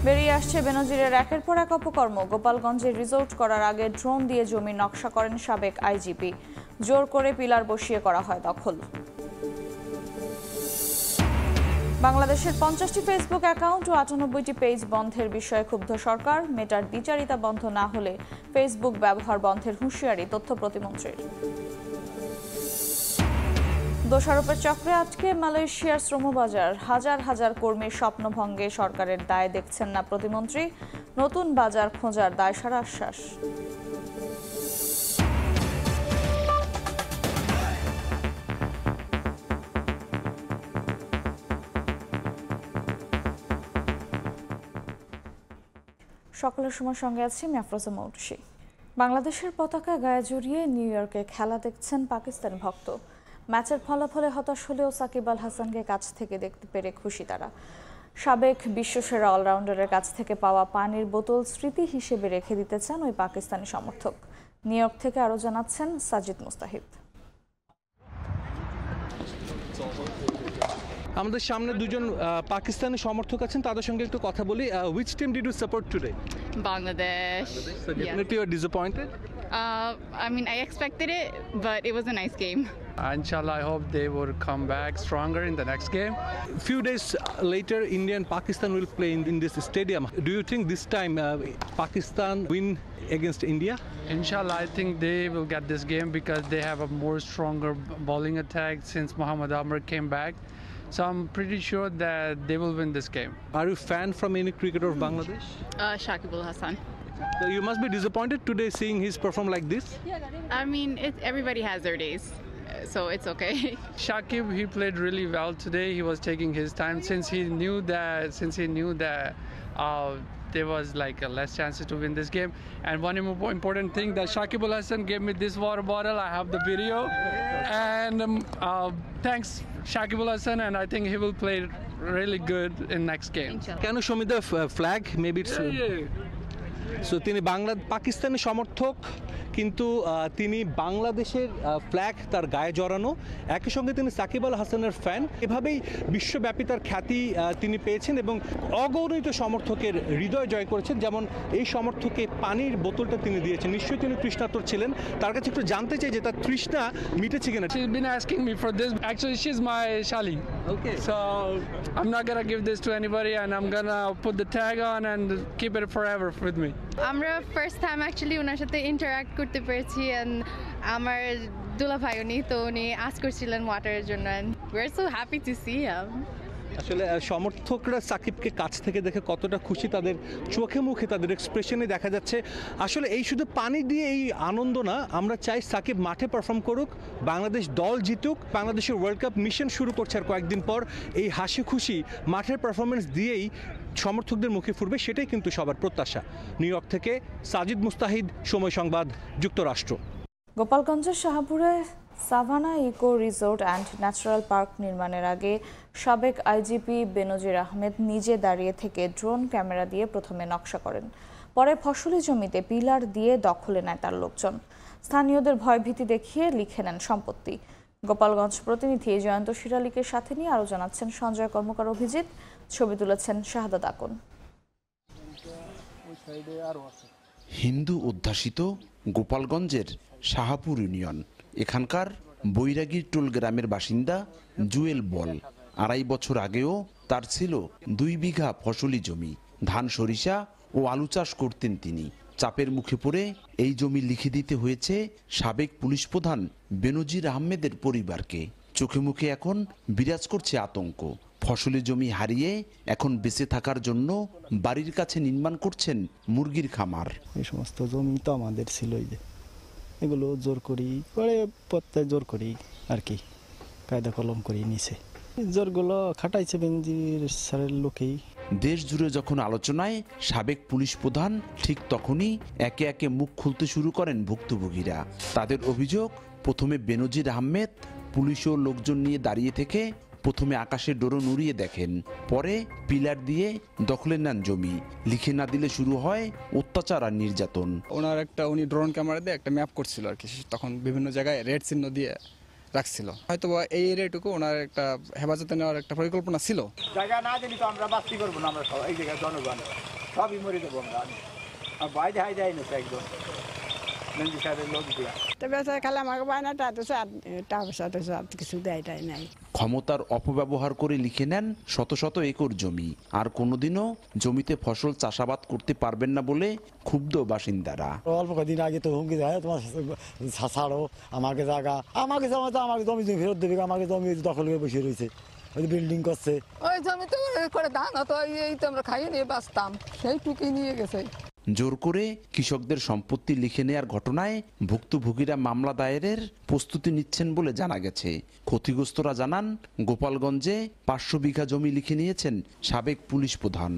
বেরিয়ে আসছে বেনজিরের একের পর এক অপকর্ম। গোপালগঞ্জে রিসোর্ট করার আগে ড্রোন দিয়ে জমির নকশা করেন সাবেক আইজিপি। জোর করে পিলার বসিয়ে করা হয় দখল। বাংলাদেশের 50টি ফেসবুক অ্যাকাউন্ট ও 98টি পেজ বন্ধের বিষয়ে ক্ষুব্ধ সরকার। মেটার দ্বিচারিতা বন্ধ না হলে ফেসবুক ব্যবহার বন্ধের হুঁশিয়ারি তথ্য প্রতিমন্ত্রীর। দোষারোপের চক্রে আটকে মালয়েশিয়ার শ্রমবাজার। হাজার হাজার কর্মীর স্বপ্নভঙ্গে সরকারের দায় দেখছেন না প্রতিমন্ত্রী। নতুন বাজার খোঁজার দায়সারা আশ্বাস। সকলের সময় সঙ্গে আছি আফরোজা মৌটুসী। বাংলাদেশের পতাকা গায়ে জড়িয়ে নিউ ইয়র্কে খেলা দেখছেন পাকিস্তানি ভক্ত। ম্যাচের ফলাফলে হতাশ হলেও সাকিব আল হাসানকে কাছ থেকে দেখতে পেরে খুশি তারা। সাবেক বিশ্বসেরা অলরাউন্ডারের কাছ থেকে পাওয়া পানির বোতল স্মৃতি হিসেবে রেখে দিতে চান ওই পাকিস্তানি সমর্থক। নিউ ইয়র্ক থেকে আরও জানাচ্ছেন সাজিদ মুস্তাহিদ। আমাদের সামনে দুজন পাকিস্তানি সমর্থক আছেন, তাদের সঙ্গে একটু কথা বলি। Which team did you support today? Bangladesh. So definitely you are disappointed? I mean, I expected it, but it was a nice game. Inshallah, I hope they will come back stronger in the next game. Few days later, India and Pakistan will play in this stadium. Do you think this time Pakistan win against India? Inshallah, I think they will get this game because they have a more stronger bowling attack since Mohammad Amr came back. So I'm pretty sure that they will win this game. Are you a fan from any cricketer of Bangladesh? Shakib Al Hasan. So you must be disappointed today seeing his perform like this? I mean, everybody has their days, so it's okay. Shakib, he played really well today. He was taking his time since he knew that there was like a less chances to win this game. And one important thing that Shakib Al Hasan gave me this water bottle. I have the video, and thanks Shakib Al Hasan, and I think he will play really good in next game. Can you show me the flag? Maybe it's. So তিনি পাকিস্তানি সমর্থক, কিন্তু তিনি বাংলাদেশের flag তার গায়ে জড়ানো। একই সঙ্গে তিনি সাকিব আল হাসানের ফ্যান। এভাবেই বিশ্বব্যাপী তার খ্যাতি তিনি পেয়েছেন এবং অগণিত সমর্থকের হৃদয় জয় করেছেন। যেমন এই সমর্থককে পানির বোতলটা তিনি দিয়েছেন। নিশ্চয়ই তিনি তৃষ্ণাতুর ছিলেন। তার কাছে একটু জানতে চাই যে তার তৃষ্ণা মিটেছে কিনা। She's been asking me for this. Actually, she's my Shali. Okay. So I'm not gonna give this to anybody, and I'm gonna put the tag on and keep it forever with me. আমরা first time actually ওনার সাথে interact করতে পেরেছি and আমার দুলা ভাই উনি তো উনি আস্ক করছিলেন ওয়াটারের জন্য and we are so happy to see him. আসলে সমর্থকরা সাকিবকে কাছ থেকে দেখে কতটা খুশি তাদের চোখে মুখে, তাদের এক্সপ্রেশনে দেখা যাচ্ছে। আসলে এই শুধু পানি দিয়ে এই আনন্দ না, আমরা চাই সাকিব মাঠে পারফর্ম করুক, বাংলাদেশ দল জিতুক। বাংলাদেশের ওয়ার্ল্ড কাপ মিশন শুরু করছে আর কয়েকদিন পর। এই হাসি খুশি মাঠের পারফরমেন্স দিয়েই সমর্থকদের মুখে ফুটবে, সেটাই কিন্তু সবার প্রত্যাশা। নিউ ইয়র্ক থেকে সাজিদ মুস্তাহিদ, সময় সংবাদ, যুক্তরাষ্ট্র। গোপালগঞ্জের শাহপুরে Savanna Eco Resort and Natural Park নির্মাণের আগে সাবেক আইজিপি বেনজির আহমেদ নিজে দাঁড়িয়ে থেকে ড্রোন ক্যামেরা দিয়ে প্রথমে নকশা করেন। পরে ফসলি জমিতে পিলার দিয়ে দখলে নেয় তার লোকজন। স্থানীয়দের ভয়ভীতি দেখিয়ে লিখে নেন সম্পত্তি। গোপালগঞ্জ প্রতিনিধি জয়ন্ত শিরালিকের সাথে নিয়ে আরও জানাচ্ছেন সঞ্জয় কর্মকার অভিজিৎ। ছবি তুলেছেন শাহাদাত আকন। হিন্দু অধ্যাসিত গোপালগঞ্জের শাহপুর ইউনিয়ন। এখানকার বৈরাগীর টোল গ্রামের বাসিন্দা জুয়েল বল। 2.5 বছর আগেও তার ছিল 2 বিঘা ফসলি জমি। ধান, সরিষা ও আলু চাষ করতেন তিনি। চাপের মুখে পড়ে এই জমি লিখে দিতে হয়েছে সাবেক পুলিশ প্রধান বেনজির আহমেদের পরিবারকে। চোখে মুখে এখন বিরাজ করছে আতঙ্ক। ফসলি জমি হারিয়ে এখন বেঁচে থাকার জন্য বাড়ির কাছে নির্মাণ করছেন মুরগির খামার। এই সমস্ত জমি তো আমাদের ছিলই, যে এগুলো জোর করি পরে প্রত্যেক জোর করি আর কি, কায়দা কলম করি নিছে। জোরগুলো খাটাইছে বেনজির স্যারের লোকেই। দেশ জুড়ে যখন আলোচনায় সাবেক পুলিশ প্রধান, ঠিক তখনই একে একে মুখ খুলতে শুরু করেন ভুক্তভোগীরা। তাদের অভিযোগ, প্রথমে বেনজির আহমেদ পুলিশ ও লোকজন নিয়ে দাঁড়িয়ে থেকে প্রথমে আকাশে ড্রোন উড়িয়ে দেখেন, পরে পিলার দিয়ে দখলে নেন জমি। লিখে না দিলে শুরু হয় অত্যাচার আর নির্যাতন। উনি ড্রোন ক্যামেরা দিয়ে একটা ম্যাপ করছিল আর কি, তখন বিভিন্ন জায়গায় রেড চিহ্ন দিয়ে রাখছিল। হয়তো এই এরিয়াটুকু ওনার একটা হেফাজতে নেওয়ার একটা পরিকল্পনা ছিল। জায়গা না দিলে তো আমরা বাস্তি করবো না, আমরা সবাই এই জায়গায় জনগণ সবই মরে দেবো আমরা আর বাইরে হাই যায় না একদম মেনজি সাহেবের লোক দিয়া তবে খালি আমাকে বায়নাটা তো টাকা কিছু দেয়টাই নাই ক্ষমতার অপব্যবহার করে লিখে নেন শত শত একর জমি আর কোনোদিনও জমিতে ফসল চাষাবাদ করতে পারবেন না বলে ক্ষুব্ধ বাসিন্দারা। অল্প কদিন আগে তো হুমকি দেয় তোমার ছাড়ো আমাকে জায়গা আমাকে জমি ফেরত দেবে আমাকে জমি দখল করে বসে রয়েছে ওই বিল্ডিং করছে ওই জমি তো করে ধান হতো এই তো আমরা খাইয়ে নিয়ে বাঁচতাম সেইটুকুই নিয়ে গেছে। জোর করে কৃষকদের সম্পত্তি লিখে নেয়ার ঘটনায় ভুক্তভোগীরা মামলা দায়েরের প্রস্তুতি নিচ্ছেন বলে জানা গেছে। ক্ষতিগ্রস্তরা জানান গোপালগঞ্জে 500 বিঘা জমি লিখে নিয়েছেন সাবেক পুলিশ প্রধান।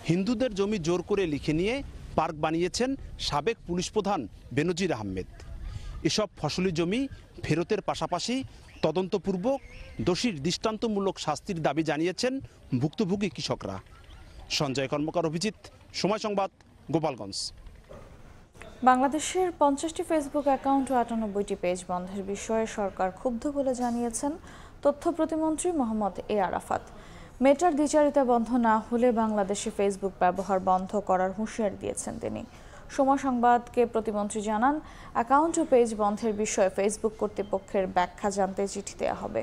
হিন্দুদের জমি জোর করে লিখে নিয়ে পার্ক বানিয়েছেন সাবেক পুলিশ প্রধান বেনজির আহমেদ। এসব ফসলি জমি ফেরতের পাশাপাশি তদন্তপূর্বক দোষীর দৃষ্টান্তমূলক শাস্তির দাবি জানিয়েছেন ভুক্তভোগী কৃষকরা। সঞ্জয় কর্মকার, অভিজিৎ, সময় সংবাদ, গোপালগঞ্জ। বাংলাদেশের 50টি ফেসবুক অ্যাকাউন্ট ও 98টি পেজ বন্ধের বিষয়ে সরকার ক্ষুব্ধ বলে জানিয়েছেন তথ্য প্রতিমন্ত্রী মোহাম্মদ এ আরাফাত। মেটার দ্বিচারিতা বন্ধ না হলে বাংলাদেশে ফেসবুক ব্যবহার বন্ধ করার হুঁশিয়ারি দিয়েছেন তিনি। সময় সংবাদকে প্রতিমন্ত্রী জানান, অ্যাকাউন্ট ও পেজ বন্ধের বিষয়ে ফেসবুক কর্তৃপক্ষের ব্যাখ্যা জানতে চিঠি দেওয়া হবে।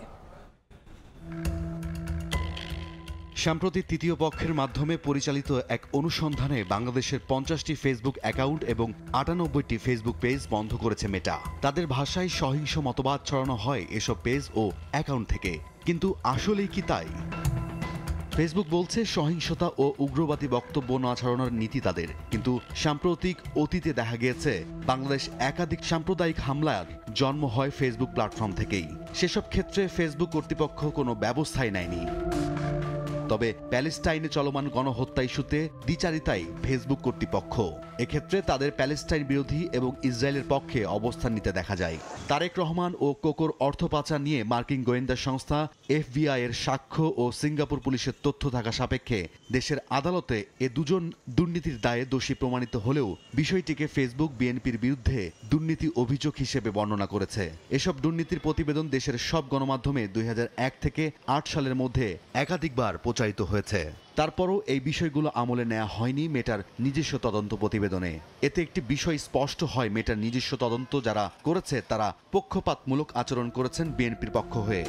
সম্প্রতি তৃতীয় পক্ষের মাধ্যমে পরিচালিত এক অনুসন্ধানে বাংলাদেশের 50টি ফেসবুক অ্যাকাউন্ট এবং 98টি ফেসবুক পেজ বন্ধ করেছে মেটা। তাদের ভাষায় সহিংস মতবাদ ছড়ানো হয় এসব পেজ ও অ্যাকাউন্ট থেকে, কিন্তু আসলেই কি তাই? ফেসবুক বলছে সহিংসতা ও উগ্রবাদী বক্তব্য না ছড়ানোর নীতি তাদের, কিন্তু সাম্প্রতিক অতীতে দেখা গিয়েছে বাংলাদেশ একাধিক সাম্প্রদায়িক হামলার জন্ম হয় ফেসবুক প্ল্যাটফর্ম থেকেই। সেসব ক্ষেত্রে ফেসবুক কর্তৃপক্ষ কোনো ব্যবস্থাই নেয়নি। তবে প্যালেস্টাইনে চলমান গণহত্যা ইস্যুতে দ্বিচারিতাই ফেসবুক কর্তৃপক্ষ। এক্ষেত্রে তাদের প্যালেস্টাইন বিরোধী এবং ইসরায়েলের পক্ষে অবস্থান নিতে দেখা যায়। তারেক রহমান ও কোকোর অর্থ পাচার নিয়ে মার্কিন গোয়েন্দা সংস্থা FBI এর সাক্ষ্য ও সিঙ্গাপুর পুলিশের তথ্য থাকা সাপেক্ষে দেশের আদালতে এ দুজন দুর্নীতির দায়ে দোষী প্রমাণিত হলেও বিষয়টিকে ফেসবুক বিএনপির বিরুদ্ধে দুর্নীতি অভিযোগ হিসেবে বর্ণনা করেছে। এসব দুর্নীতির প্রতিবেদন দেশের সব গণমাধ্যমে 2001 থেকে 8 সালের মধ্যে একাধিকবার প্রচারিত হয়েছে। তারপরও এই বিষয়গুলো আমলে নেওয়া হয়নি মেটার নিজস্ব তদন্ত প্রতিবেদনে। এতে একটি বিষয় স্পষ্ট হয়, মেটার নিজস্ব তদন্ত যারা করেছে তারা পক্ষপাতমূলক আচরণ করেছেন বিএনপির পক্ষ হয়ে।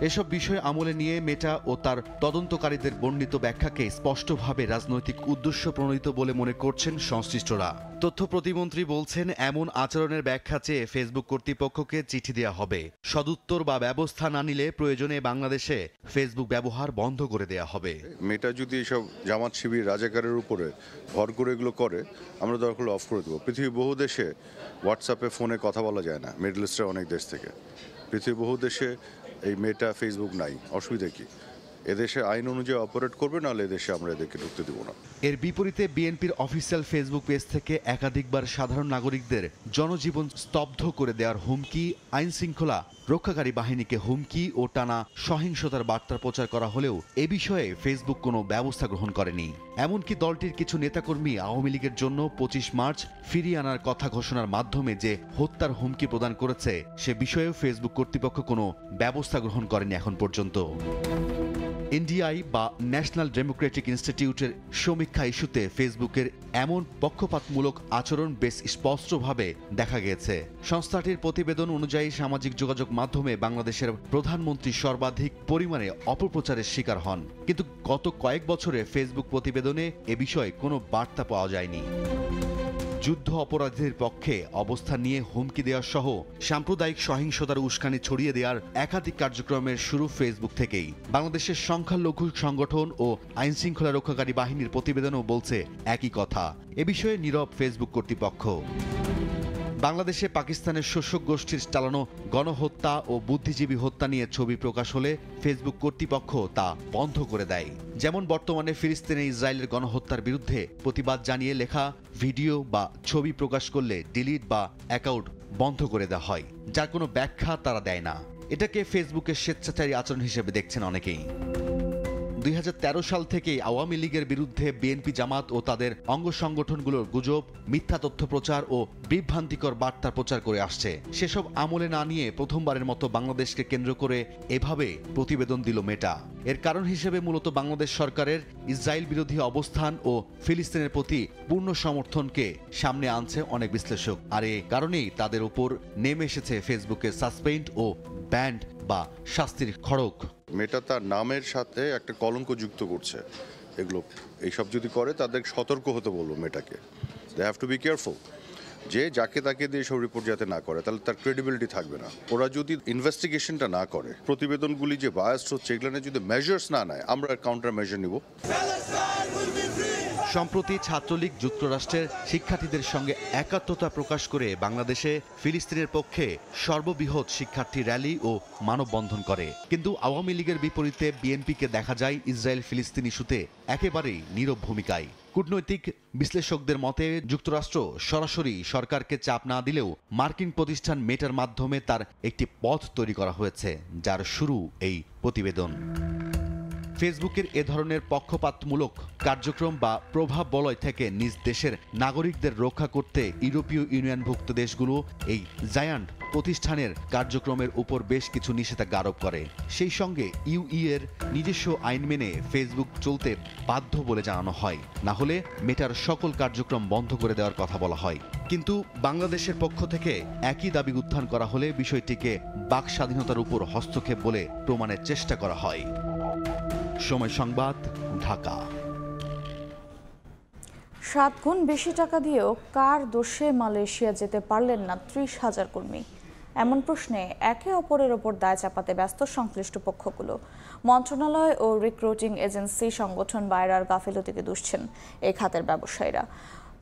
এসব বিষয় আমলে নিয়ে মেটা ও তার তদন্তকারীদের বর্ণিত ব্যাখ্যাকে স্পষ্টভাবে রাজনৈতিক উদ্দেশ্য প্রণোদিত বলে মনে করছেন সংশ্লিষ্টরা। তথ্য প্রতিমন্ত্রী বলছেন, এমন আচরণের ব্যাখ্যা চেয়ে ফেসবুক কর্তৃপক্ষকে চিঠি দেওয়া হবে। সদুত্তর বা ব্যবস্থা না নিলে প্রয়োজনে বাংলাদেশে ফেসবুক ব্যবহার বন্ধ করে দেওয়া হবে। মেটা যদি এসব জামাত শিবির রাজাকারের উপরে ভর করে এগুলো করে, আমরা দরকার অফ করে দেবো। পৃথিবীর বহু দেশে হোয়াটসঅ্যাপে ফোনে কথা বলা যায় না, মিডল ইস্টের অনেক দেশ থেকে। পৃথিবীর বহু দেশে এই মেটা ফেসবুক নাই, অসুবিধা কি? এদেশে আইন অনুযায়ী অপারেট করবে, নাহলে এদেশে আমরা এদেরকে ঢুকতে দেবো না। এর বিপরীতে বিএনপির অফিসিয়াল ফেসবুক পেজ থেকে একাধিকবার সাধারণ নাগরিকদের জনজীবন স্তব্ধ করে দেওয়ার হুমকি, আইন শৃঙ্খলা রক্ষাকারী বাহিনীকে হুমকি ও টানা সহিংসতার বার্তা প্রচার করা হলেও এ বিষয়ে ফেসবুক কোনো ব্যবস্থা গ্রহণ করেনি। এমনকি দলটির কিছু নেতাকর্মী আওয়ামী লীগের জন্য 25 মার্চ ফিরিয়ে আনার কথা ঘোষণার মাধ্যমে যে হত্যার হুমকি প্রদান করেছে সে বিষয়েও ফেসবুক কর্তৃপক্ষ কোনো ব্যবস্থা গ্রহণ করেনি এখন পর্যন্ত। এনডিআই বা ন্যাশনাল ডেমোক্রেটিক ইনস্টিটিউটের সমীক্ষা ইস্যুতে ফেসবুকের এমন পক্ষপাতমূলক আচরণ বেশ স্পষ্টভাবে দেখা গেছে। সংস্থাটির প্রতিবেদন অনুযায়ী সামাজিক যোগাযোগ মাধ্যমে বাংলাদেশের প্রধানমন্ত্রী সর্বাধিক পরিমাণে অপপ্রচারের শিকার হন, কিন্তু গত কয়েক বছরে ফেসবুক প্রতিবেদনে এ বিষয়ে কোনো বার্তা পাওয়া যায়নি। যুদ্ধ অপরাধীদের পক্ষে অবস্থান নিয়ে হুমকি দেওয়া সহ সাম্প্রদায়িক সহিংসতার উস্কানি ছড়িয়ে দেওয়ার একাধিক কার্যক্রমের শুরু ফেসবুক থেকেই। বাংলাদেশের সংখ্যালঘু সংগঠন ও আইনশৃঙ্খলা রক্ষাকারী বাহিনীর প্রতিবেদনও বলছে একই কথা। এ বিষয়ে নীরব ফেসবুক কর্তৃপক্ষ। বাংলাদেশে পাকিস্তানের শোষক গোষ্ঠীর চালানো গণহত্যা ও বুদ্ধিজীবী হত্যা নিয়ে ছবি প্রকাশ হলে ফেসবুক কর্তৃপক্ষ তা বন্ধ করে দেয়। যেমন বর্তমানে ফিলিস্তিনে ইসরায়েলের গণহত্যার বিরুদ্ধে প্রতিবাদ জানিয়ে লেখা ভিডিও বা ছবি প্রকাশ করলে ডিলিট বা অ্যাকাউন্ট বন্ধ করে দেওয়া হয়, যার কোনো ব্যাখ্যা তারা দেয় না। এটাকে ফেসবুকের স্বেচ্ছাচারী আচরণ হিসেবে দেখছেন অনেকেই। 2013 সাল থেকে আওয়ামী লীগের বিরুদ্ধে বিএনপি জামাত ও তাদের অঙ্গ সংগঠনগুলোর গুজব, মিথ্যা তথ্য প্রচার ও বিভ্রান্তিকর বার্তা প্রচার করে আসছে। সেসব আমলে না নিয়ে প্রথমবারের মতো বাংলাদেশকে কেন্দ্র করে এভাবে প্রতিবেদন দিল মেটা। এর কারণ হিসেবে মূলত বাংলাদেশ সরকারের ইসরায়েল বিরোধী অবস্থান ও ফিলিস্তিনের প্রতি পূর্ণ সমর্থনকে সামনে আনছে অনেক বিশ্লেষক। আর এ কারণেই তাদের উপর নেমে এসেছে ফেসবুকের সাসপেন্ড ও ব্যান্ড বা শাস্তির খড়গ। মেটা তার নামের সাথে একটা কলঙ্ক যুক্ত করছে। এইসব যদি করে তাদের সতর্ক হতে বলবো মেটাকে। They have to be careful যে যাকে তাকে দিয়ে সব রিপোর্ট যাতে না করে, তাহলে তার ক্রেডিবিলিটি থাকবে না। ওরা যদি ইনভেস্টিগেশনটা না করে, প্রতিবেদনগুলি যে বায়াসড হচ্ছে এগুলো যদি মেজার্স না নেয়, আমরা কাউন্টার মেজার নিব। সম্প্রতি ছাত্রলীগ যুক্তরাষ্ট্রের শিক্ষার্থীদের সঙ্গে একাত্মতা প্রকাশ করে বাংলাদেশে ফিলিস্তিনের পক্ষে সর্ববৃহৎ শিক্ষার্থী র্যালি ও মানববন্ধন করে। কিন্তু আওয়ামী লীগের বিপরীতে বিএনপিকে দেখা যায় ইসরায়েল ফিলিস্তিন ইস্যুতে একেবারেই নীরব ভূমিকায়। কূটনৈতিক বিশ্লেষকদের মতে যুক্তরাষ্ট্র সরাসরি সরকারকে চাপ না দিলেও মার্কিন প্রতিষ্ঠান মেটার মাধ্যমে তার একটি পথ তৈরি করা হয়েছে, যার শুরু এই প্রতিবেদন। ফেসবুকের এ ধরনের পক্ষপাতমূলক কার্যক্রম বা প্রভাব বলয় থেকে নিজ দেশের নাগরিকদের রক্ষা করতে ইউরোপীয় ইউনিয়নভুক্ত দেশগুলো এই জায়ান্ট প্রতিষ্ঠানের কার্যক্রমের উপর বেশ কিছু নিষেধাজ্ঞা আরোপ করে। সেই সঙ্গে ইউই এর নিজস্ব আইন মেনে ফেসবুক চলতে বাধ্য বলে জানানো হয়, না হলে মেটার সকল কার্যক্রম বন্ধ করে দেওয়ার কথা বলা হয়। কিন্তু বাংলাদেশের পক্ষ থেকে একই দাবি উত্থান করা হলে বিষয়টিকে বাক স্বাধীনতার উপর হস্তক্ষেপ বলে প্রমাণের চেষ্টা করা হয়। সময় সংবাদ, ঢাকা। 7 গুণ বেশি টাকা দিয়েও কার দোষে মালয়েশিয়া যেতে পারলেন না 30,000 কর্মী? এমন প্রশ্নে একে অপরের ওপর দায় চাপাতে ব্যস্ত সংশ্লিষ্ট পক্ষগুলো। মন্ত্রণালয় ও রিক্রুটিং এজেন্সি সংগঠন বাইরার গাফিলতিকে দুষছেন এই খাতের ব্যবসায়ীরা।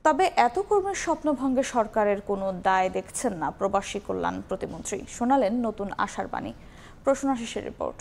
তবে এত কর্মীর স্বপ্নভঙ্গে সরকারের কোনো দায় দেখছেন না প্রবাসী কল্যাণ প্রতিমন্ত্রী। শোনালেন নতুন আশার বাণী। প্রশ্নাশিসের রিপোর্ট।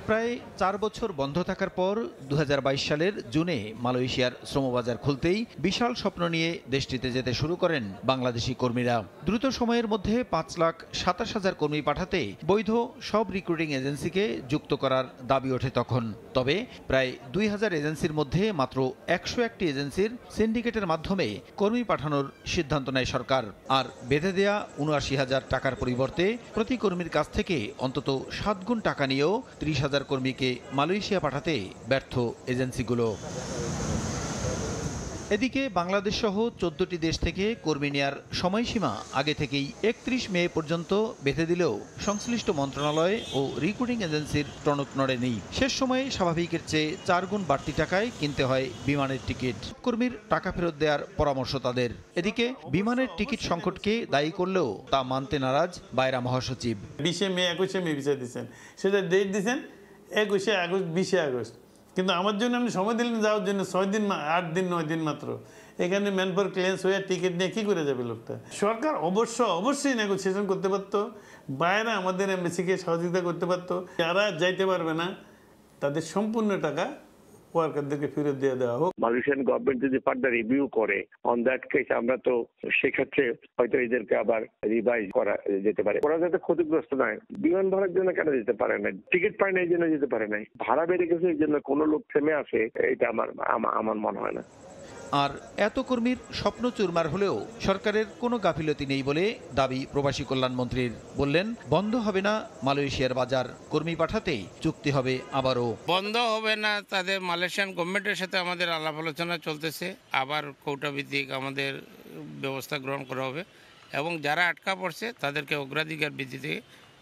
প্রায় 4 বছর বন্ধ থাকার পর 2022 সালের জুনে মালয়েশিয়ার শ্রমবাজার খুলতেই বিশাল স্বপ্ন নিয়ে দেশটিতে যেতে শুরু করেন বাংলাদেশি কর্মীরা। দ্রুত সময়ের মধ্যে 5,27,000 কর্মী পাঠাতে বৈধ সব রিক্রুটিং এজেন্সিকে যুক্ত করার দাবি ওঠে তখন। তবে প্রায় 2000 এজেন্সির মধ্যে মাত্র 101টি এজেন্সির সিন্ডিকেটের মাধ্যমে কর্মী পাঠানোর সিদ্ধান্ত নেয় সরকার। আর বেঁধে দেয়া 79,000 টাকার পরিবর্তে প্রতি কর্মীর কাছ থেকে অন্তত 7 গুণ টাকা নিয়েও 30,000 কর্মীকে মালয়েশিয়া পাঠাতে ব্যর্থ এজেন্সিগুলো। এদিকে বাংলাদেশ সহ 14টি দেশ থেকে কর্মী নেয়ার সময়সীমা আগে থেকেই 31 মে পর্যন্ত বেঁধে দিলেও সংশ্লিষ্ট মন্ত্রণালয় ও রিক্রুটিং এজেন্সির টনক নড়েনি। শেষ সময়ে স্বাভাবিকের চেয়ে 4 গুণ বাড়তি টাকায় কিনতে হয় বিমানের টিকিট। কর্মীর টাকা ফেরত দেওয়ার পরামর্শ তাদের। এদিকে বিমানের টিকিট সংকটকে দায়ী করলেও তা মানতে নারাজ বাইরা মহাসচিব। 20 মে 21 মে ভিসা দিচ্ছেন, সেটা ডেট দিচ্ছেন 21 আগস্ট 20 আগস্ট, কিন্তু আমার জন্য আপনি সময় দিলেন যাওয়ার জন্য 6 দিন 8 দিন 9 দিন মাত্র। এখানে ম্যানপাওয়ার ক্লিয়ারেন্স হয়ে টিকিট নিয়ে কী করে যাবে লোকটা? সরকার অবশ্যই নেগোসিয়েশন করতে পারতো, বাইরে আমাদের এমবেসিকে সহযোগিতা করতে পারতো। যারা যাইতে পারবে না তাদের সম্পূর্ণ টাকা ওয়ার্কারদেরকে ফেরত দিয়ে দেওয়া হোক। মালয়েশিয়ান গভর্নমেন্ট যদি ফার্দার রিভিউ করে অন দ্যাট কেস, আমরা তো সেক্ষেত্রে হয়তো এদেরকে আবার রিভাইজ করা যেতে পারে। ওরা যাতে ক্ষতিগ্রস্ত নয়, বিমান ভাড়ার জন্য কেন যেতে পারে না? টিকিট পায় না এই জন্য যেতে পারে নাই, ভাড়া বেড়ে গেছে এই জন্য কোনো লোক থেমে আসে, এটা আমার মনে হয় না। আর এত কর্মীর স্বপ্ন চুরমার হলেও সরকারের কোনো গাফিলতি নেই বলে দাবি প্রবাসী কল্যাণ মন্ত্রীর। বললেন, বন্ধ হবে না মালয়েশিয়ার বাজার, কর্মী পাঠাতেই চুক্তি হবে আবারও। বন্ধ হবে না, তাদের মালয়েশিয়ান গভর্নমেন্টের সাথে আমাদের আলাপ আলোচনা চলতেছে। আবার কৌটাভিত্তিক আমাদের ব্যবস্থা গ্রহণ করা হবে এবং যারা আটকা পড়ছে তাদেরকে অগ্রাধিকার ভিত্তিতে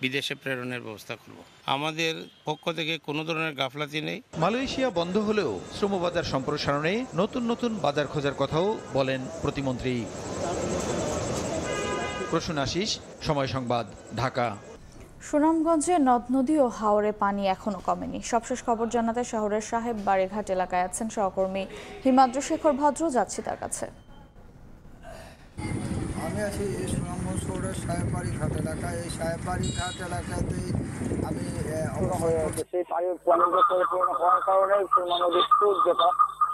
বিদেশে প্রেরণের ব্যবস্থা করব। আমাদের পক্ষ থেকে কোনো ধরনের গাফলাতি নেই। মালয়েশিয়া বন্ধ হলেও শ্রমবাজার সম্প্রসারণে নতুন নতুন বাজার খোঁজার কথাও বলেন প্রতিমন্ত্রী। প্রসূন আশিস, সময় সংবাদ, ঢাকা। সুনামগঞ্জে নদ নদী ও হাওরে পানি এখনো কমেনি। সবশেষ খবর জানাতে শহরের সাহেব বাড়িঘাট এলাকায় আছেন সহকর্মী হিমাদ্র শেখর ভদ্র, যাচ্ছি তার কাছে। আমি আছি সুনামগঞ্জ শহরের সাহেববাড়ি ঘাট এলাকায়। এই সাহেববাড়ি ঘাট এলাকাতেই আমি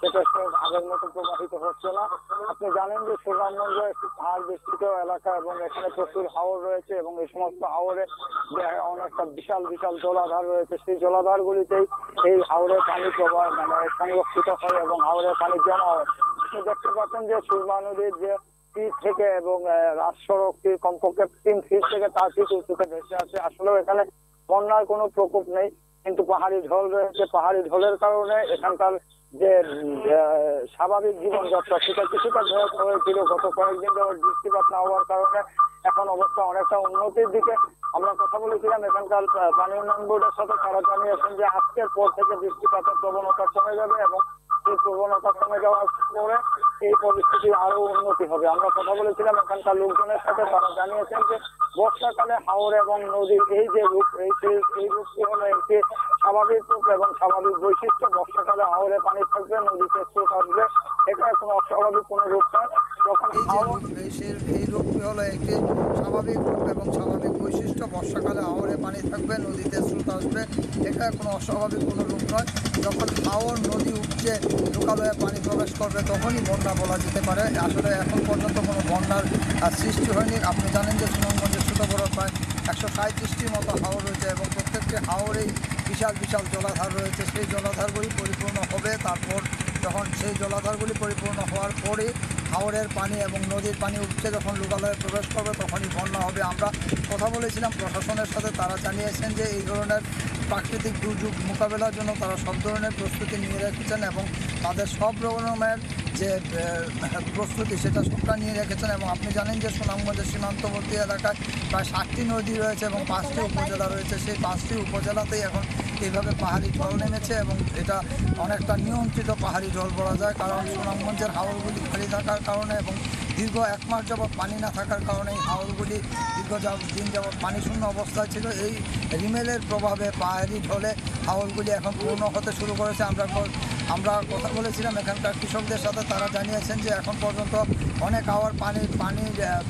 সেটা আগের মতো প্রবাহিত হচ্ছে না। আপনি জানেন যে সুনামগঞ্জ একটি পাহাড় বেষ্টিত এলাকা এবং এখানে প্রচুর হাওর রয়েছে এবং এই সমস্ত হাওরে অনেকটা বিশাল বিশাল জলাধার রয়েছে। সেই জলাধারগুলিতেই এই হাওরের পানি প্রবাহ সংরক্ষিত হয় এবং হাওরের পানি জমা হয়। আপনি দেখতে পাচ্ছেন যে সুরমা নদীর যে তীর থেকে এবং রাজসড়কটি কমপক্ষে 3 ফিট থেকে 4 ফিট উঁচুতে ভেসে আছে। আসলে এখানে বন্যার কোনো প্রকোপ নেই, কিন্তু পাহাড়ি ঢল রয়েছে। পাহাড়ি ঢলের কারণে এখানকার যে স্বাভাবিক জীবনযাত্রা সেটা কিছুটা ব্যাহত হয়েছিল গত কয়েকদিন ধরে বৃষ্টিপাত না হওয়ার কারণে। এখন অবস্থা অনেকটা উন্নতির দিকে। আমরা কথা বলেছিলাম এখানকার পানি উন্নয়ন বোর্ডের সাথে, তারা জানিয়েছেন যে আজকের পর থেকে বৃষ্টিপাতের প্রবণতা কমে যাবে এবং এই প্রবণতা কমে যাওয়ার পরে এই পরিস্থিতি আরো উন্নতি হবে। আমরা কথা বলেছিলাম এখানকার লোকজনের সাথে, তারা জানিয়েছেন যে বর্ষাকালে হাওর এবং নদীর এই যে রূপ এই রূপটি হলো একটি স্বাভাবিক রূপ এবং স্বাভাবিক বৈশিষ্ট্য। বর্ষাকালে হাওরে পানি থাকবে, নদীতে স্রোত আসবে, এটা কোনো অস্বাভাবিক কোনো রূপ নয়। যখন এই রূপটি হলো একটি স্বাভাবিক রূপ এবং স্বাভাবিক বৈশিষ্ট্য। বর্ষাকালে হাওরে পানি থাকবে, নদীতে স্রোত আসবে, এটা কোনো অস্বাভাবিক কোনো রূপ নয়। যখন হাওর নদী উপচে লোকালয়ে পানি প্রবেশ করবে তখনই বন্যা বলা যেতে পারে। আসলে এখন পর্যন্ত কোনো বন্যার সৃষ্টি হয়নি। আপনি জানেন যে সুনামগঞ্জের ছোট বড় প্রায় 137টির মতো হাওর রয়েছে এবং প্রত্যেকটি হাওরেই বিশাল বিশাল জলাধার রয়েছে। সেই জলাধারগুলি পরিপূর্ণ হবে। তারপর যখন সেই জলাধারগুলি পরিপূর্ণ হওয়ার পরে হাওরের পানি এবং নদীর পানি উপচে যখন লোকালয়ে প্রবেশ করবে তখনই বন্যা হবে। আমরা কথা বলেছিলাম প্রশাসনের সাথে, তারা জানিয়েছেন যে এই ধরনের প্রাকৃতিক দুর্যোগ মোকাবেলার জন্য তারা সব ধরনের প্রস্তুতি নিয়ে রেখেছেন এবং তাদের সব রকমের যে প্রস্তুতি সেটা সবটা নিয়ে রেখেছেন। এবং আপনি জানেন যে সুনামগঞ্জের সীমান্তবর্তী এলাকায় প্রায় 7টি নদী রয়েছে এবং 5টি উপজেলা রয়েছে। সেই 5টি উপজেলাতেই এখন এইভাবে পাহাড়ি ঢল নেমেছে এবং এটা অনেকটা নিয়ন্ত্রিত পাহাড়ি ঢল বলা যায়। কারণ সুনামগঞ্জের হাওরগুলি খালি থাকার কারণে এবং দীর্ঘ 1 মাস যাবৎ পানি না থাকার কারণে এই হাওরগুলি দীর্ঘ দিন যাবৎ পানি শূন্য অবস্থায় ছিল। এই রিমেলের প্রভাবে পাহাড়ি ঢলে হাওরগুলি এখন পূর্ণ হতে শুরু করেছে। আমরা কথা বলেছিলাম এখানকার কৃষকদের সাথে, তারা জানিয়েছেন যে এখন পর্যন্ত অনেক হাওর পানি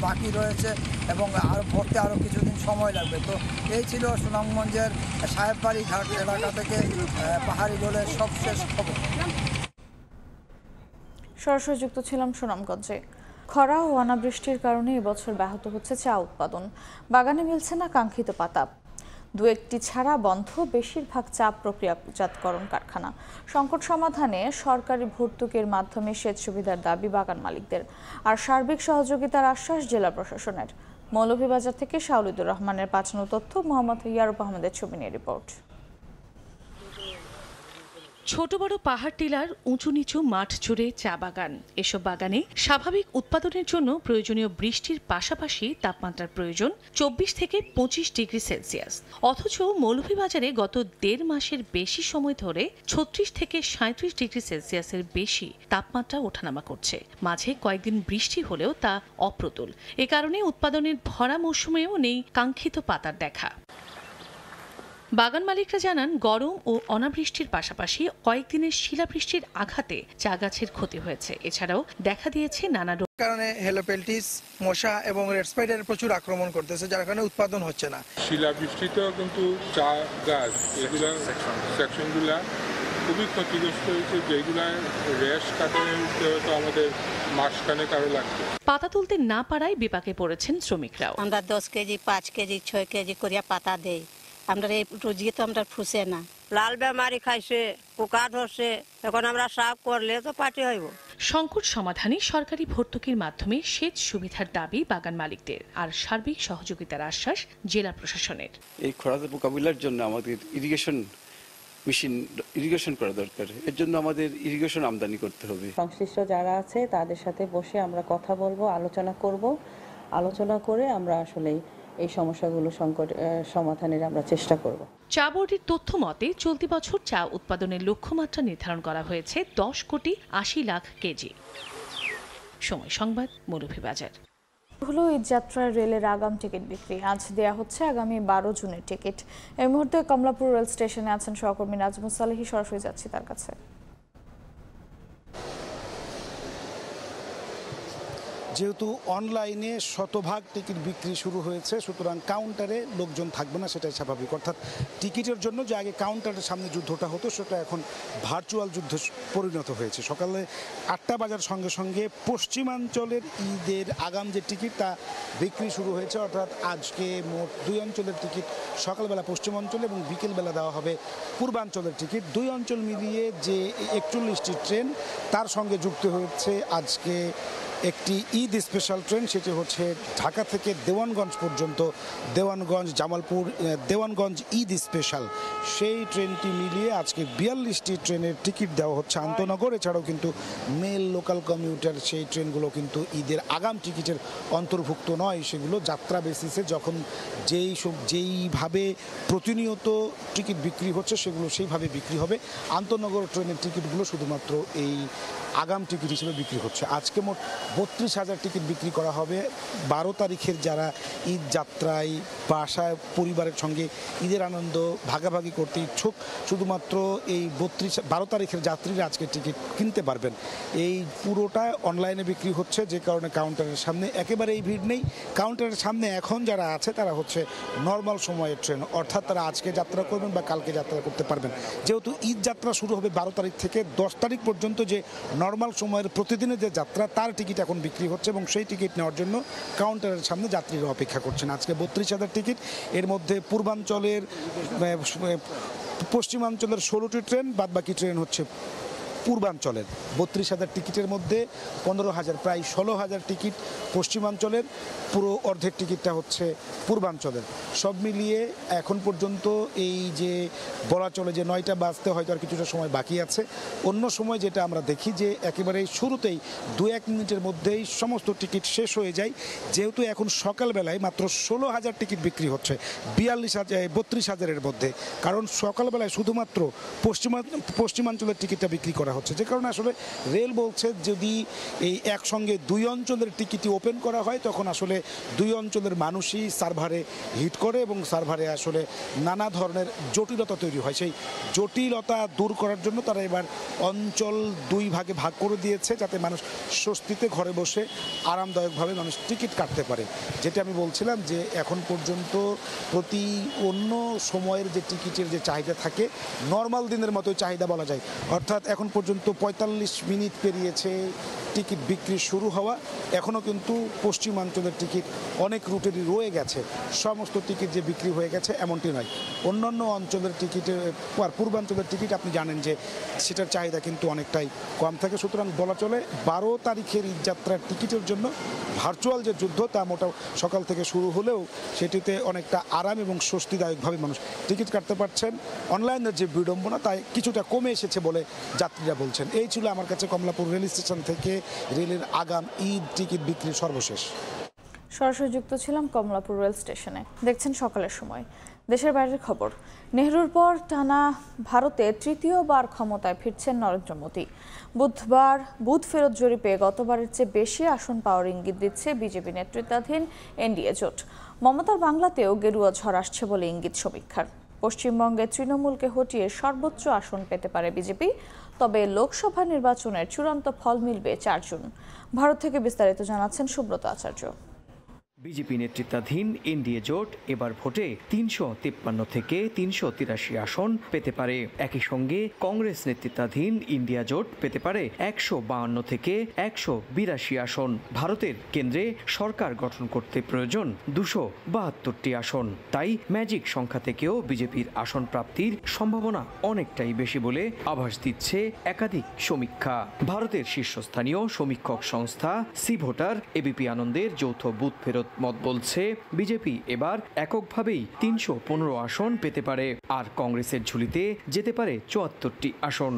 বাকি রয়েছে এবং আর ভরতে আরও কিছুদিন সময় লাগবে। তো এই ছিল সুনামগঞ্জের সাহেববাড়ি ঘাট এলাকা থেকে পাহাড়ি ঢলের সবশেষ খবর। সরাসরি যুক্ত ছিলাম সুনামগঞ্জে। খরা ও অনাবৃষ্টির কারণে এবছর ব্যাহত হচ্ছে চা উৎপাদন। বাগানে মিলছে না কাঙ্ক্ষিত পাতা। 2-1টি ছাড়া বন্ধ বেশিরভাগ চা প্রক্রিয়াজাতকরণ কারখানা। সংকট সমাধানে সরকারি ভর্তুকির মাধ্যমে সেচ সুবিধার দাবি বাগান মালিকদের, আর সার্বিক সহযোগিতার আশ্বাস জেলা প্রশাসনের। মৌলভীবাজার থেকে শাওলিদুর রহমানের পাঠানো তথ্য, মোহাম্মদ ইয়ারুপ আহমেদের ছবি নিয়ে রিপোর্ট। ছোট বড় পাহাড় টিলার উঁচু নিচু মাঠ জুড়ে চা বাগান। এসব বাগানে স্বাভাবিক উৎপাদনের জন্য প্রয়োজনীয় বৃষ্টির পাশাপাশি তাপমাত্রার প্রয়োজন 24 থেকে 25 ডিগ্রি সেলসিয়াস। অথচ মৌলভীবাজারে গত 1.5 মাসের বেশি সময় ধরে 36 থেকে 37 ডিগ্রি সেলসিয়াসের বেশি তাপমাত্রা ওঠানামা করছে। মাঝে কয়েকদিন বৃষ্টি হলেও তা অপ্রতুল। এ কারণে উৎপাদনের ভরা মৌসুমেও নেই কাঙ্ক্ষিত পাতার দেখা। বাগান মালিকরা জানান, গরম ও অনাবৃষ্টির পাশাপাশি কয়েকদিনের শিলাবৃষ্টির আঘাতে চা গাছের ক্ষতি হয়েছে। এছাড়াও দেখা দিয়েছে নানা রোগ কারণে হেলোপেলটিস, মশা এবং রেড স্পাইডার প্রচুর আক্রমণ করতেছে, যার কারণে উৎপাদন হচ্ছে না। শিলাবৃষ্টিতেও কিন্তু চা গাছ এগুলা সেকশনগুলা খুবই ক্ষতিগ্রস্ত হয়েছে, যেগুলা রেশ কাটানো হয়তো আমাদের মাসখানেক আরো লাগবে। পাতা তুলতে না পারায় বিপাকে পড়েছেন শ্রমিকরাও। আমরা 10 কেজি 5 কেজি 6 কেজি করিয়া পাতা দেই, আমরা এই রোজিয়ে তো আমরা ফুসে না। লাল বেমারি খাইছে, পোকা ধরছে, এখন আমরা সাফ করলে তো পাটি হইব। সংকট সমাধানে সরকারি ভর্তুকির মাধ্যমে সেচ সুবিধার দাবি বাগান মালিকদের, আর সার্বিক সহযোগিতার আশ্বাস জেলা প্রশাসনের। এই খরাতে মোকাবিলার জন্য আমাদের ইরিগেশন করা দরকার। এর জন্য আমাদের ইরিগেশন আমদানি করতে হবে। সংশ্লিষ্ট যারা আছে তাদের সাথে বসে আমরা কথা বলবো, আলোচনা করে আমরা আসলে এই সমস্যাগুলো সংকট সমাধানের আমরা চেষ্টা করব। চা বোর্ডের তথ্য মতে চলতি বছর চা উৎপাদনের লক্ষ্যমাত্রা নির্ধারণ করা হয়েছে 10 কোটি 80 লাখ কেজি। সময় সংবাদ, মৌলভীবাজার। হলো ঈদযাত্রার রেলের আগাম টিকিট বিক্রি। আজ দেয়া হচ্ছে আগামী 12 জুনের টিকিট। এই মুহূর্তে কমলাপুর রেল স্টেশনে আছেন সহকর্মী নাজমুস সালেহী, সরাসরি যাচ্ছি তার কাছে। যেহেতু অনলাইনে শতভাগ টিকিট বিক্রি শুরু হয়েছে, সুতরাং কাউন্টারে লোকজন থাকবে না, সেটাই স্বাভাবিক। অর্থাৎ টিকিটের জন্য যে আগে কাউন্টারের সামনে যুদ্ধটা হতো, সেটা এখন ভার্চুয়াল যুদ্ধে পরিণত হয়েছে। সকালে 8টা বাজার সঙ্গে সঙ্গে পশ্চিমাঞ্চলের ঈদের আগাম যে টিকিট তা বিক্রি শুরু হয়েছে। অর্থাৎ আজকে মোট 2 অঞ্চলের টিকিট সকালবেলা পশ্চিমাঞ্চলে এবং বিকেলবেলা দেওয়া হবে পূর্বাঞ্চলের টিকিট। 2 অঞ্চল মিলিয়ে যে 41টি ট্রেন, তার সঙ্গে যুক্ত হয়েছে আজকে একটি ঈদ স্পেশাল ট্রেন, সেটি হচ্ছে ঢাকা থেকে দেওয়ানগঞ্জ পর্যন্ত, দেওয়ানগঞ্জ জামালপুর দেওয়ানগঞ্জ ঈদ স্পেশাল। সেই ট্রেনটি মিলিয়ে আজকে 42টি ট্রেনের টিকিট দেওয়া হচ্ছে আন্তনগর। এছাড়াও কিন্তু মেল লোকাল কমিউটার সেই ট্রেনগুলো কিন্তু ঈদের আগাম টিকিটের অন্তর্ভুক্ত নয়, সেগুলো যাত্রা বেসিসে যখন যেইভাবে প্রতিনিয়ত টিকিট বিক্রি হচ্ছে সেগুলো সেইভাবে বিক্রি হবে। আন্তনগর ট্রেনের টিকিটগুলো শুধুমাত্র এই আগাম টিকিট হিসেবে বিক্রি হচ্ছে। আজকে মোট 32,000 টিকিট বিক্রি করা হবে। 12 তারিখের যারা ঈদ যাত্রায় বাসায় পরিবারের সঙ্গে ঈদের আনন্দ ভাগাভাগি করতে ইচ্ছুক, শুধুমাত্র এই 12 তারিখের যাত্রীরা আজকে টিকিট কিনতে পারবেন। এই পুরোটা অনলাইনে বিক্রি হচ্ছে, যে কারণে কাউন্টারের সামনে একেবারেই ভিড় নেই। কাউন্টারের সামনে এখন যারা আছে তারা হচ্ছে নর্মাল সময়ের ট্রেন, অর্থাৎ তারা আজকে যাত্রা করবেন বা কালকে যাত্রা করতে পারবেন। যেহেতু ঈদ যাত্রা শুরু হবে 12 তারিখ থেকে 10 তারিখ পর্যন্ত, যে নর্মাল সময়ের প্রতিদিনের যে যাত্রা তার টিকিট এখন বিক্রি হচ্ছে এবং সেই টিকিট নেওয়ার জন্য কাউন্টারের সামনে যাত্রীরা অপেক্ষা করছেন। আজকে 32,000 টিকিট, এর মধ্যে পূর্বাঞ্চলের পশ্চিমাঞ্চলের 16টি ট্রেন, বাদবাকি ট্রেন হচ্ছে পূর্বাঞ্চলের। 32,000 টিকিটের মধ্যে 15,000 প্রায় 16,000 টিকিট পশ্চিমাঞ্চলের, পুরো অর্ধেক টিকিটটা হচ্ছে পূর্বাঞ্চলের। সব মিলিয়ে এখন পর্যন্ত এই যে বলা চলে যে 9টা বাজতে হয়তো আর কিছুটা সময় বাকি আছে। অন্য সময় যেটা আমরা দেখি যে একেবারেই শুরুতেই 2-1 মিনিটের মধ্যেই সমস্ত টিকিট শেষ হয়ে যায়। যেহেতু এখন সকালবেলায় মাত্র 16,000 টিকিট বিক্রি হচ্ছে 32,000-এর মধ্যে, কারণ সকালবেলায় শুধুমাত্র পশ্চিমাঞ্চলের টিকিটটা বিক্রি করা হচ্ছে, যে কারণে আসলে রেল বলছে যদি এই একসঙ্গে 2 অঞ্চলের টিকিটই ওপেন করা হয় তখন আসলে 2 অঞ্চলের মানুষই সার্ভারে হিট করে এবং সার্ভারে আসলে নানা ধরনের জটিলতা তৈরি হয়। সেই জটিলতা দূর করার জন্য তারা এবার অঞ্চল 2 ভাগে ভাগ করে দিয়েছে, যাতে মানুষ স্বস্তিতে ঘরে বসে আরামদায়কভাবে মানুষ টিকিট কাটতে পারে। যেটা আমি বলছিলাম যে এখন পর্যন্ত প্রতি অন্য সময়ের যে টিকিটের যে চাহিদা থাকে নর্মাল দিনের মতোই চাহিদা বলা যায়। অর্থাৎ এখন পর্যন্ত 45 মিনিট পেরিয়েছে টিকিট বিক্রি শুরু হওয়া, এখনও কিন্তু পশ্চিমাঞ্চলের টিকিট অনেক রুটেরই রয়ে গেছে। সমস্ত টিকিট যে বিক্রি হয়ে গেছে এমনটি নয়। অন্যান্য অঞ্চলের টিকিটের পূর্বাঞ্চলের টিকিট আপনি জানেন যে সেটার চাহিদা কিন্তু অনেকটাই কম থাকে। সুতরাং বলা চলে 12 তারিখের ঈদযাত্রার টিকিটের জন্য ভার্চুয়াল যে যুদ্ধ তা মোটা সকাল থেকে শুরু হলেও সেটিতে অনেকটা আরাম এবং স্বস্তিদায়কভাবে মানুষ টিকিট কাটতে পারছেন। অনলাইনের যে বিড়ম্বনা তাই কিছুটা কমে এসেছে বলে যাত্রীরা বলছেন। এই ছিল আমার কাছে কমলাপুর রেল স্টেশন থেকে রেলের আগাম ঈদ টিকিট বিক্রির সর্বশেষ। সরাসরি যুক্ত ছিলাম কমলাপুর রেল স্টেশনে। দেখছেন সকালের সময়। দেশের বাইরের খবর। নেহরুর পর টানা ভারতে তৃতীয়বার ক্ষমতায় ফিরছেন নরেন্দ্র মোদী। বুধবার বুথ ফেরত জরিপে গতবারের চেয়ে বেশি আসন পাওয়ার ইঙ্গিত দিচ্ছে বিজেপি নেতৃত্বাধীন এনডিএ জোট। মমতার বাংলাতেও গেরুয়া ঝড় আসছে বলে ইঙ্গিত সমীক্ষার। পশ্চিমবঙ্গে তৃণমূলকে হটিয়ে সর্বোচ্চ আসন পেতে পারে বিজেপি, তবে লোকসভা নির্বাচনের চূড়ান্ত ফল মিলবে 4 জুন। ভারত থেকে বিস্তারিত জানাচ্ছেন সুব্রত আচার্য। বিজেপি নেতৃত্বাধীন এনডিএ জোট এবার ভোটে 353 থেকে 383 আসন পেতে পারে। একই সঙ্গে কংগ্রেস নেতৃত্বাধীন ইন্ডিয়া জোট পেতে পারে 152 থেকে 182 আসন। ভারতের কেন্দ্রে সরকার গঠন করতে প্রয়োজন 272টি আসন। তাই ম্যাজিক সংখ্যা থেকেও বিজেপির আসন প্রাপ্তির সম্ভাবনা অনেকটাই বেশি বলে আভাস দিচ্ছে একাধিক সমীক্ষা। ভারতের শীর্ষস্থানীয় সমীক্ষক সংস্থা সি ভোটার এবিপি আনন্দের যৌথ বুথ ফেরত মত বলছে বিজেপি এবার এককভাবেই 315 আসন পেতে পারে, আর কংগ্রেসের ঝুলিতে যেতে পারে 74টি আসন।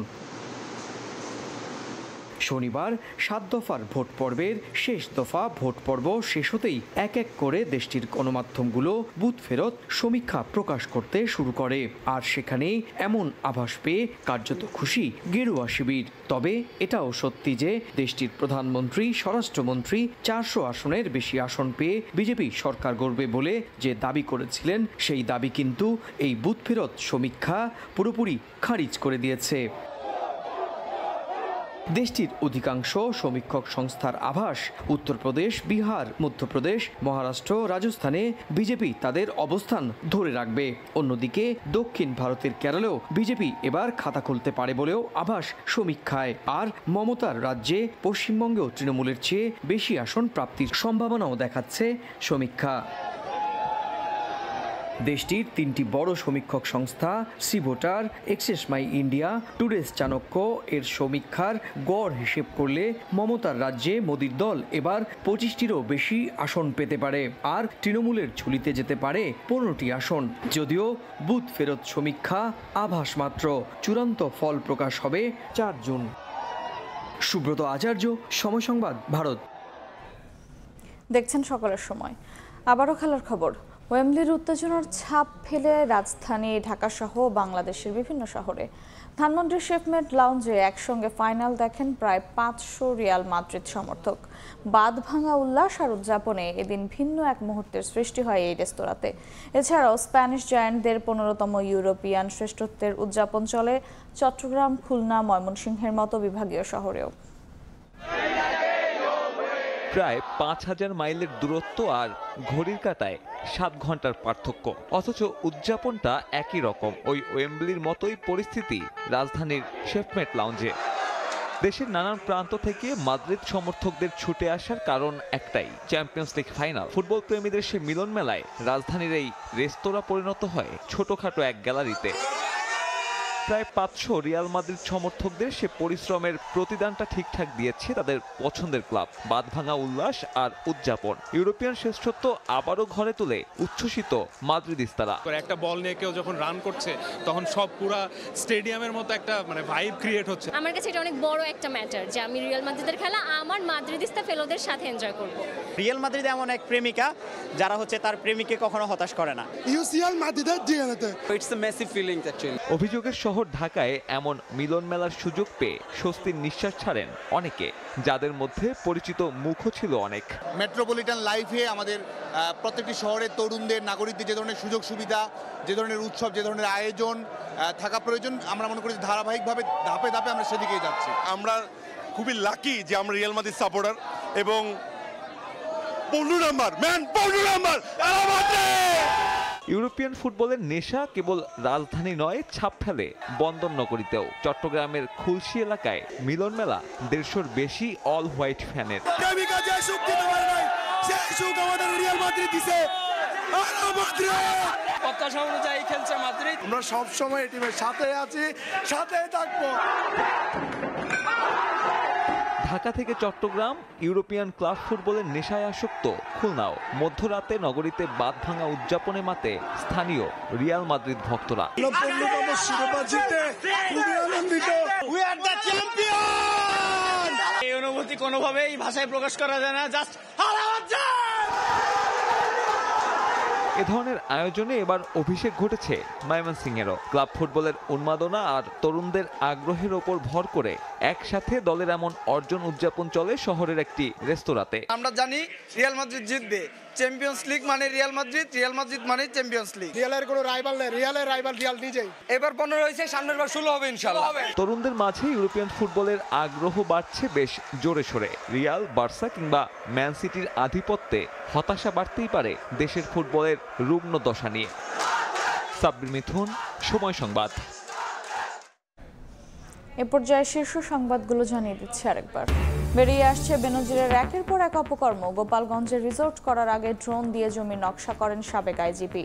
শনিবার 7 দফার ভোট পর্বের শেষ দফা ভোট পর্ব শেষ হতেই এক এক করে দেশটির গণমাধ্যমগুলো বুথ ফেরত সমীক্ষা প্রকাশ করতে শুরু করে, আর সেখানেই এমন আভাস পেয়ে কার্যত খুশি গেরুয়া শিবির। তবে এটাও সত্যি যে দেশটির প্রধানমন্ত্রী, স্বরাষ্ট্রমন্ত্রী 400 আসনের বেশি আসন পেয়ে বিজেপি সরকার গড়বে বলে যে দাবি করেছিলেন, সেই দাবি কিন্তু এই বুথ ফেরত সমীক্ষা পুরোপুরি খারিজ করে দিয়েছে। দেশটির অধিকাংশ সমীক্ষক সংস্থার আভাস, উত্তরপ্রদেশ, বিহার, মধ্যপ্রদেশ, মহারাষ্ট্র, রাজস্থানে বিজেপি তাদের অবস্থান ধরে রাখবে। অন্যদিকে দক্ষিণ ভারতের কেরলেও বিজেপি এবার খাতা খুলতে পারে বলেও আভাস সমীক্ষায়। আর মমতার রাজ্যে পশ্চিমবঙ্গেও তৃণমূলের চেয়ে বেশি আসন প্রাপ্তির সম্ভাবনাও দেখাচ্ছে সমীক্ষা। দেশটির 3টি বড় সমীক্ষক সংস্থা CVoter, Axis My India, Today's Chanakya এর সমীক্ষার গড় হিসেব করলে মমতার রাজ্যে মোদির দল এবার 25টিরও বেশি আসন পেতে পারে, আর তৃণমূলের ঝুলিতে যেতে পারে 15টি আসন। যদিও বুথ ফেরত সমীক্ষা আভাস মাত্র, চূড়ান্ত ফল প্রকাশ হবে 4 জুন। সুব্রত আচার্য, সময় সংবাদ, ভারত। দেখছেন সকালের সময়। আবারও খেলার খবর। ওয়েম্বলির উত্তেজনার ছাপ ফেলে রাজধানী ঢাকাসহ বাংলাদেশের বিভিন্ন শহরে ধানমন্ডির শেফমেট লাউঞ্জে একসঙ্গে ফাইনাল দেখেন প্রায় 500 রিয়াল মাদ্রিদ সমর্থক। বাঁধ ভাঙা উল্লাস আর উদযাপনে এদিন ভিন্ন এক মুহূর্তের সৃষ্টি হয় এই রেস্তোরাঁতে। এছাড়াও স্প্যানিশ জায়ান্টদের 15তম ইউরোপিয়ান শ্রেষ্ঠত্বের উদযাপন চলে চট্টগ্রাম, খুলনা, ময়মনসিংহের মতো বিভাগীয় শহরেও। প্রায় 5000 মাইলের দূরত্ব আর ঘড়ির কাঁটায় 7 ঘন্টার পার্থক্য, অথচ উদযাপনটা একই রকম। ওই ওয়েম্বলির মতোই পরিস্থিতি রাজধানীর শেফমেট লাউঞ্জে। দেশের নানান প্রান্ত থেকে মাদ্রিদ সমর্থকদের ছুটে আসার কারণ একটাই, চ্যাম্পিয়ন্স লিগ ফাইনাল। ফুটবল প্রেমীদের সে মিলন মেলায় রাজধানীর এই রেস্তোরাঁ পরিণত হয় ছোটখাটো এক গ্যালারিতে। প্রায় 500 রিয়াল মাদ্রিদ সমর্থকদের সে পরিশ্রমের প্রতিদানটা ঠিকঠাক দিয়েছে তাদের পছন্দের ক্লাব। বাঁধভাঙা উল্লাস আর উদযাপন, ইউরোপিয়ান শ্রেষ্ঠত্ব আবারও ঘরে তুলে উচ্ছ্বসিত মাদ্রিদিস্তারা। একটা বল নিয়ে কেউ যখন রান করছে তখন সব পুরা স্টেডিয়ামের মতো একটা ভাইব ক্রিয়েট হচ্ছে। আমার কাছে এটা অনেক বড় একটা ম্যাটার যে আমি রিয়াল মাদ্রিদের খেলা আমার মাদ্রিদিস্তা ফেলোদের সাথে এনজয় করব। রিয়াল মাদ্রিদ এমন এক প্রেমিকা যারা তার প্রেমিককে কখনো হতাশ করে না। ইউসিএল মাদ্রিদের ডিএনএতে it's a messy feelings actually. অভিযোগের শহর ঢাকায় এমন মিলন মেলার সুযোগ পেয়ে স্বস্তির নিঃশ্বাস ছাড়েন অনেকে, যাদের মধ্যে পরিচিত মুখও ছিল অনেক। মেট্রোপলিটন লাইফে আমাদের প্রত্যেকটি শহরের তরুণদের, নাগরিকদের যে ধরনের সুযোগ সুবিধা, যে ধরনের উৎসব, যে ধরনের আয়োজন থাকা প্রয়োজন, আমরা মনে করি ধারাবাহিকভাবে ধাপে ধাপে আমরা সেদিকেই যাচ্ছি। আমরা খুবই লাকি যে আমরা রিয়াল মাদ্রিদ সাপোর্টার এবং 15 নাম্বার ইউরোপিয়ান ফুটবলের নেশা কেবল রাজধানী নয়, ছাপ ফেলে বন্দর নগরীতেও। চট্টগ্রামের খুলশী এলাকায় মিলন মেলা 150-র বেশি অল হোয়াইট ফ্যানের। প্রত্যাশা অনুযায়ী খেলছে মাদ্রিদ। আমরা সবসময় এই টিমের সাথে আছি, সাথে থাকবো। ঢাকা থেকে চট্টগ্রাম, ইউরোপিয়ান ক্লাব ফুটবলের নেশায় আসক্ত খুলনাও। মধ্যরাতে নগরীতে বাঁধ ভাঙা উদযাপনে মাতে স্থানীয় রিয়াল মাদ্রিদ ভক্তরা। এই অনুভূতি কোনোভাবেই ভাষায় প্রকাশ করা যায় না, জাস্ট এ ধরনের আয়োজনে এবার অভিষেক ঘটেছে ময়মনসিংহেরও। ক্লাব ফুটবলের উন্মাদনা আর তরুণদের আগ্রহের ওপর ভর করে একসাথে দলের এমন অর্জন উদযাপন চলে শহরের একটি রেস্তোরাঁতে। আমরা জানি রিয়াল মাদ্রিদ জিতবে। চ্যাম্পিয়ন্স লিগ মানে রিয়াল মাদ্রিদ, রিয়াল মাদ্রিদ মানে চ্যাম্পিয়ন্স লিগ। রিয়ালের কোনো রাইভাল নেই, রিয়ালের রাইভাল রিয়াল নিজেই। এবার 15 হয়েছে, সামনের বার 16 হবে ইনশাআল্লাহ। তরুণদের মাঝে ইউরোপিয়ান ফুটবলের আগ্রহ বাড়ছে বেশ জোরে সোরে। রিয়াল, বার্সা কিংবা ম্যান সিটির আধিপত্যে হতাশা বাড়তেই পারে দেশের ফুটবলের রুগ্ন দশা নিয়ে। সাব্বির মিথুন, সময় সংবাদ। এ পর্যায়ে শীর্ষ সংবাদগুলো জানিয়ে দিচ্ছে আরেকবার। বেরিয়ে আসছে বেনজিরের একের পর এক অপকর্ম। গোপালগঞ্জে রিসোর্ট করার আগে ড্রোন দিয়ে জমি নকশা করেন সাবেক আইজিপি।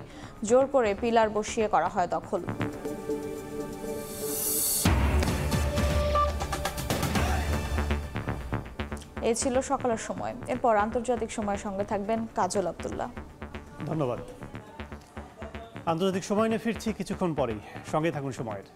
জোর করে পিলার বসিয়ে করা হয় দখল। এই ছিল সকালের সময়। এরপর আন্তর্জাতিক সময়ের সঙ্গে থাকবেন কাজল আব্দুল্লাহ। ধন্যবাদ। আন্তর্জাতিক সময় নিয়ে ফিরছি কিছুক্ষণ পরেই, সঙ্গে থাকুন সময়ের।